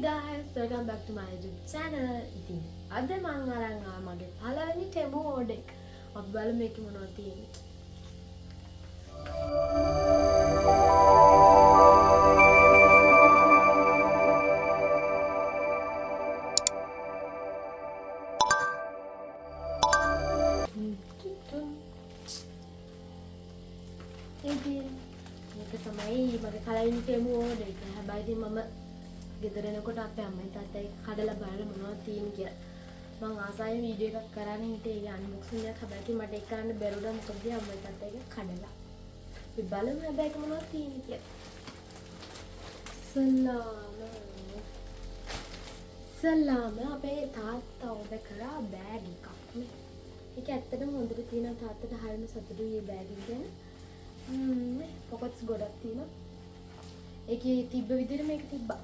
guys, welcome back to my YouTube channel. ඉතින් අද මම අරන් ආවා මගේ පළවෙනි ටෙමු ඕඩර් එක. අපි බලමු මේකේ මොනවද තියෙන්නේ. ඉතින් මේක තමයි මගේ පළවෙනි ටෙමු ඕඩර් එක. හැබැයි ඉතින් මම ගෙදර එනකොට අපේ අම්මයි තාත්තයි කඩලා බලලා මොනවද තියෙන්නේ කියලා. මම ආසාවෙන් වීඩියෝ එකක් කරන්න හිටියේ ඒ අන්බොක්සින් එකක්. හැබැයි ඉතින් මට ඒක කරන්න බැරුණා මොකද අම්මයි තාත්තයි ඒක කඩලා. අපි බලමු හැබැයි ඒක මොනවද තියෙන්නේ කියලා. සලාම අපේ තාත්තා ඕඩර් කරා බෑග් එකක් නේ. ඒක ඇත්තටම හොඳට තියෙනවා තාත්තට හරියම සතුටුයි මේ බෑග් එක ගැන. පොකට්ස් ගොඩක් තියෙනවා. ඒකේ තිබ්බ විදිහට මේක තිබ්බා.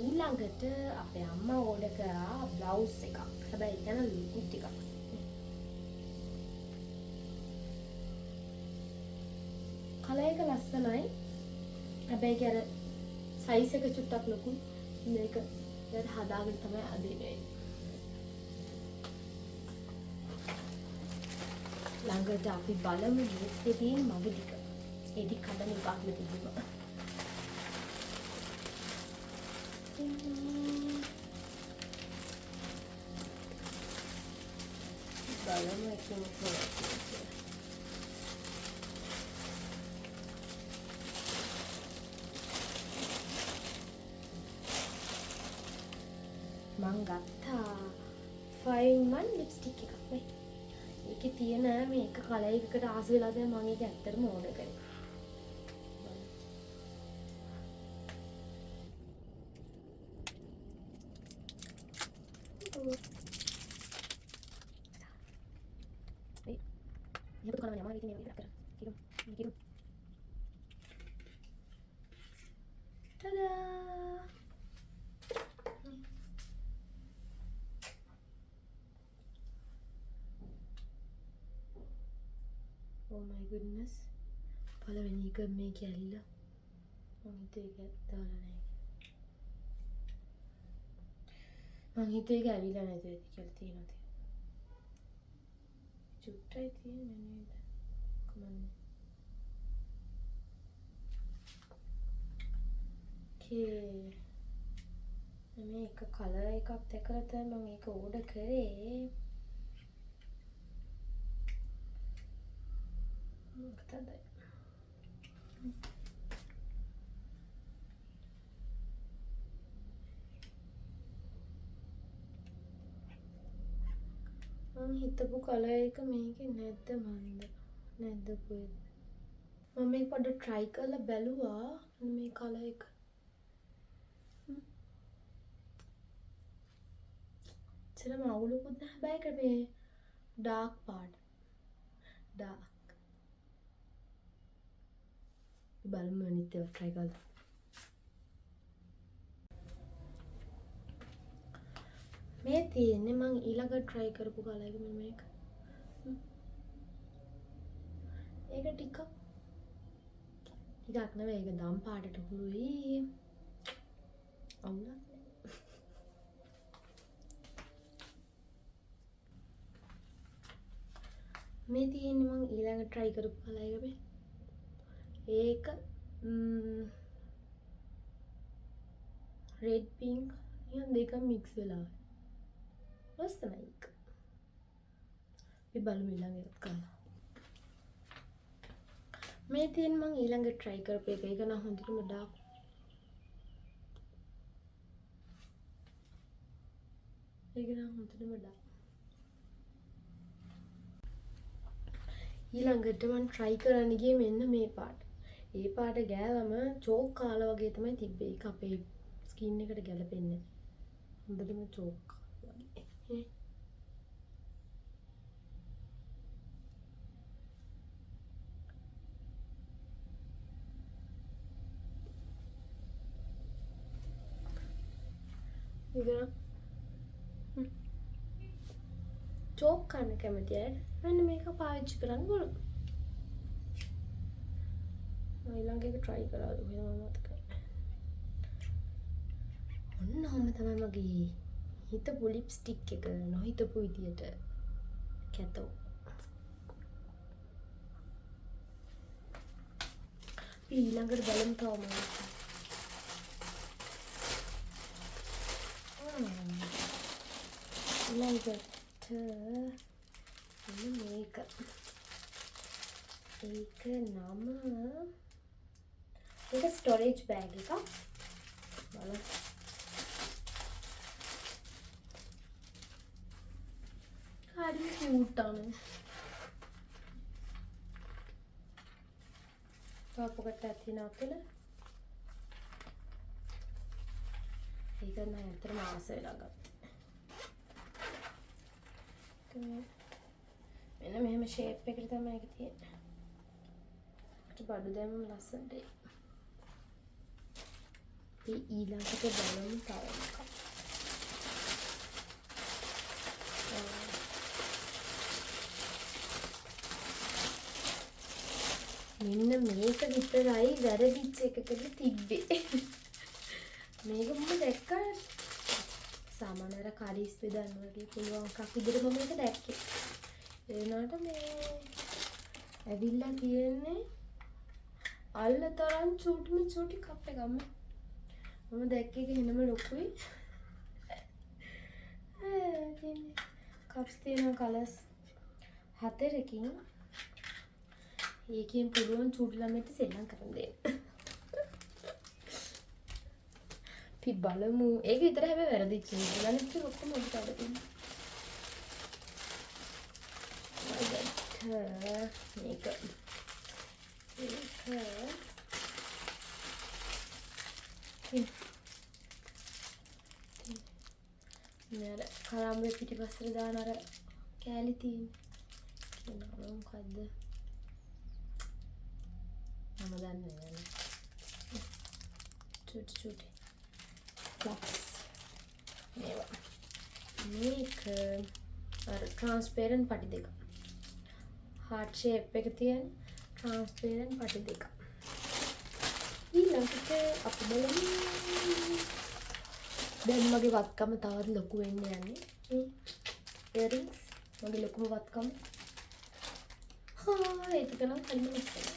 ඊළඟට අපේ අම්මා ඕඩර් කරා බ්ලවුස් එකක්. හැබැයි ඒක නම් ලිකුඩ් ටිකක්. කලර් එක ලස්සනයි. හැබැයි ඒක අර සයිස් එක චුට්ටක් ලොකුයි. මේක දැන් හදාගෙන තමයි අදින්නේ. ළඟට අපි බලමු මේකේ තියෙන මග ටික. ඒ ටික කඩන එකක්ම තිබුණා. බලමු එකම මං ගත්තා 5-in-1 ලිප්ස්ටික් එකක් නේ. ඒකේ තියෙන මේක කලර් එකකට ආස වෙලා දැන් මම ඒක ඇත්තටම ඕන කරේ. Ini tuh kalau nyaman ini yang kita kirim. Tada! Oh my goodness. පළවෙනි එක මේක ඇල්ලලා මම හිතුවේ ඒක දාලා නැහැ. මම හිතුවේ ඒක ඇවිල්ලා නැති වෙයි කියලා තියෙනවා. චුට්ටයි තියෙන්නේ නේද? කමන්නේ. මේක කලර් එකක් දැකලා තමයි මම ඒක ඕඩර් කරේ. මොකටද? මම හිතපු කලර් එක මේකේ නැද්ද මන්ද? නැද්ද කොහෙද? මම මේක පොඩ්ඩක් try කරලා බැලුවා මේ කලර් එක. චරම අවුලකුත් නැහැ හැබැයි ඒක මේ dark පාට. dark. බලමු අනිත් ඒවා try කරලා. මේ තියෙන්නේ මං ඊළඟට try කරපු කලර් එක මෙන්න මේක. ඒක ටිකක් නෙවෙයි ඒක දම් පාටට හුරුයි. අවුලක් නෑ. මේ තියෙන්නේ මං ඊළඟට try කරපු කලර් එක මේ. ඒක red pink නිකන් දෙක mix වෙලා. ලස්සනයි ඒක. අපි බලමු ඊළඟ එකත් කරලා. මේ තියෙන මං ඊළඟට try කරපු එක. ඒක නම් හොඳටම dark. ඒක නම් හොඳටම dark. ඊළඟට මං try කරන්න ගියේ මෙන්න මේ පාට. ඒ පාට ගෑවම චෝක් කාලා වගේ තමයි තිබ්බේ. ඒක අපේ ස්කින් එකට ගැලපෙන්නේ. හොඳටම චෝක් වගේ. ඉතින් චෝක් කරන්න කැමති අය මෙන්න මේක පාවිච්චි කරන්න පුළුවන්. ඊළඟ එක try කරලා දුන්නා මම මතකයි. ඔන්න ඔහම තමයි මගේ හිතපු ලිප්ස්ටික් එක නොහිතපු විදියට කැතෝ. ඊළඟට බලමු තව මොනවද. ඊළඟට මෙන්න මේක. ඒක නම ඒක ස්ටෝරේජ් බෑග් එකක්. බලන්න. හරි කියුට් ආනේ. පොකට් එකක් තියෙනවා කියලා. ඒක නම් ඇත්තටම ආස වෙලා ගත්තා. මෙන්න මෙහෙම ෂේප් එකකට තමයි ඒක තියෙන්නේ. ඒකට බඩු දැම්මම ලස්සනට. ඒ ඊළඟට බලමු තව එකක්. මෙන්න මේක විතරයි වැරදිච්ච එකකදී තිබ්බේ. මේක මම දැක්කා සාමාන්‍යර කාරීස් බෙදන්න වගේ පුළුවන් එකක් විදිහට මම මේක දැක්කේ. ඒ වුණාට මේ ඇවිල්ලා තියෙන්නේ අල්ලතරන් චූටි කප් එකක්. මම දැක්කේ ඒක වෙනම ලොකුයි. කප්ස් තියෙන කලර්ස් 4කින් ඒකෙන් පුළුවන් චූටි ළමයට සෙල්ලම් කරන් දෙන්න. අපි බලමු. ඒක විතර හැබැයි වැරදිච්ච නේද? අනිත් ඔක්කොම උඩට අර තියෙනවා. මේක නේද? කරාම්බේ පිටිපස්සට දාන අර කෑලි තියෙන මොකද්ද? මම දන්නේ නැහැ. චුටි බොක්ස් මේවා. මේක අර ට්‍රාන්ස්පරන්ට් පටි දෙක. heart shape එක තියෙන ට්‍රාන්ස්පරන්ට් පටි දෙක. ඊළඟට අපි බලමු. දැන් මගේ වත්කම තවත් ලොකු වෙන්න යන්නේ. earrings මගේ ලොකුම වත්කම. ඒක නම් හරිම ලස්සනයි.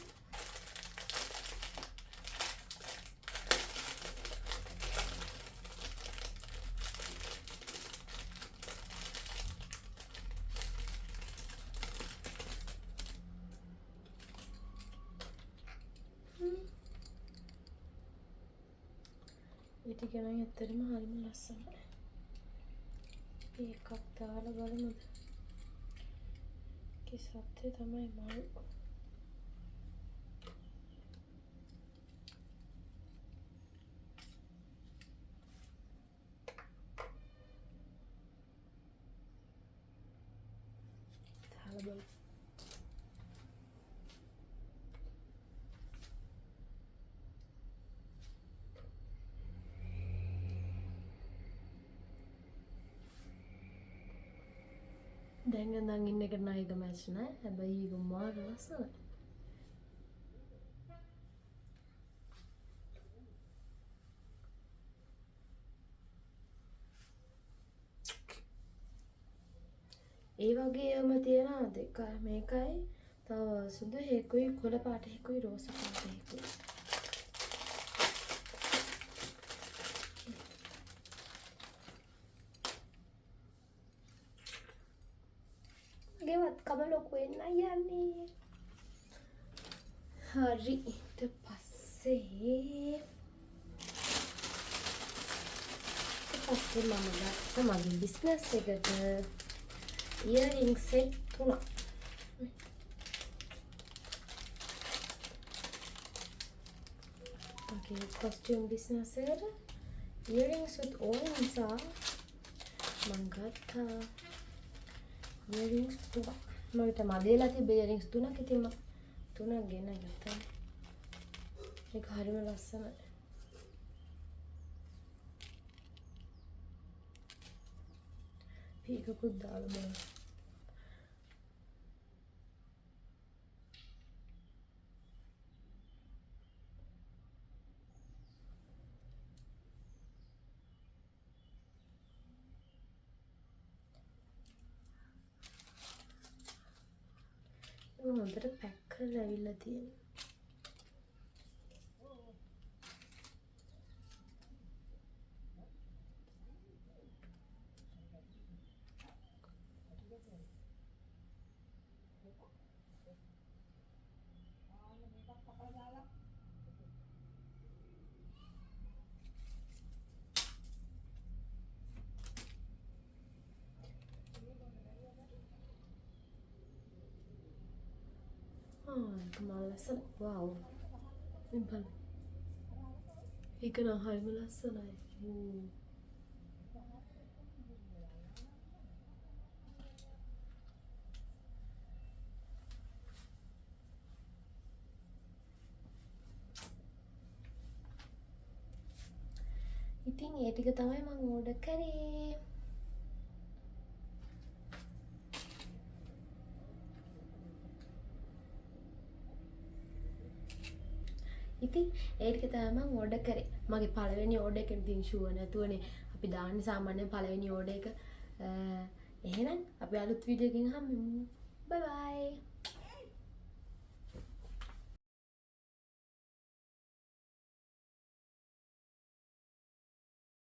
ඒක නම් ඇත්තටම හරිම ලස්සනයි. ඒකක් දාලා බලමුද? කිසත්තේ තමයි මල්. දාලා බලමු. දැන් ගඳන් ඉන්න එක නෑ ඒක මැච් නෑ. හැබැයි ඒක මාර ලස්සනයි. ඒ වගේම තියෙන දෙක මේකයි තව සුදු හේකුයි කොළ පාට හේකුයි රෝස පාට හේකුයි. ගෙවත් කම ලොකු වෙන්න යන්නේ. හරි ඊට පස්සේ මම ගත්ත මගේ බිස්නස් එකට earring set 3ක්. Okay, costume business එකට earrings with all නිසා මම ගත්තා earrings 3ක්. මට මදේලා තිබ්බ earrings 3ක් ඉතින් මම 3ක් ගෙන ගත්තා. ඒක හරිම ලස්සනයි. ඒකකුත් දාලා බලන්න. හොඳට පැක් කරලා ඇවිල්ලා තියෙනවා. ඒක මල් ලස්සන. වව්. මේ බලන්න. ඒක නම් හරිම ලස්සනයි. ඉතින් ඒ ටික තමයි මම ඕඩර් කරේ. ඉතින් ඒ ටික තමයි මම ඕඩර් කරේ. මගේ පළවෙනි ඕඩර් එක ඉතින් ෂුවර් නැතුවනේ අපි දාන්නේ සාමාන්‍යයෙන් පළවෙනි ඕඩර් එක. එහෙනම් අපි අලුත් වීඩියෝ එකකින් හම්බෙමු. බයි බයි.